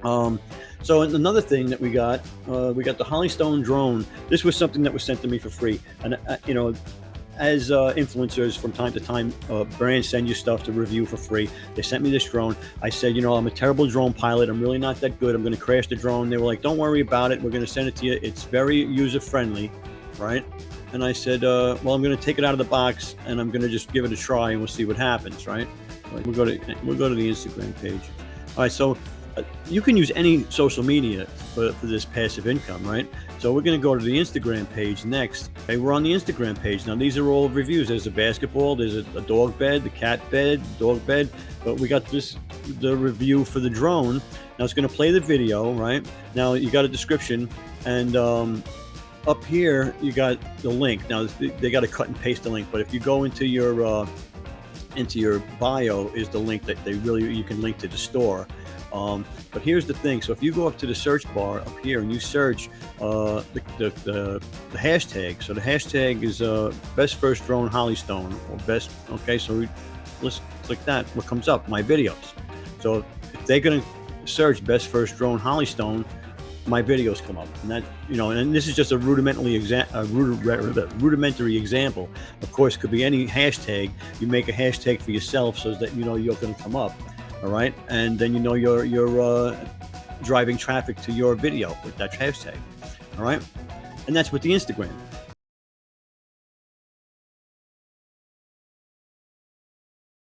So another thing that we got the Hollystone drone. This was something that was sent to me for free, and as influencers from time to time, brands send you stuff to review for free. They sent me this drone. I said, I'm a terrible drone pilot. I'm really not that good. I'm going to crash the drone. They were like, don't worry about it. We're going to send it to you. It's very user friendly, right? And I said, well, I'm going to take it out of the box and I'm going to just give it a try and we'll see what happens, right? We'll go to the Instagram page. All right, so you can use any social media for this passive income, right? So we're going to go to the Instagram page next. Okay, we're on the Instagram page. Now, these are all reviews. There's a basketball, there's a dog bed, the cat bed, dog bed. But we got the review for the drone. Now, it's going to play the video, right? Now, you got a description, and up here, you got the link. Now, they got to cut and paste the link. But if you go into your bio is the link that you can link to the store. But here's the thing. So if you go up to the search bar up here and you search the hashtag, so the hashtag is best first drone Hollystone or best. Okay, so let's click that. What comes up? My videos. So if they're gonna search best first drone Hollystone, my videos come up, and that and this is just a rudimentary example. Of course, it could be any hashtag. You make a hashtag for yourself so that you're going to come up. All right, and then you're driving traffic to your video with that hashtag. All right, and that's with the Instagram.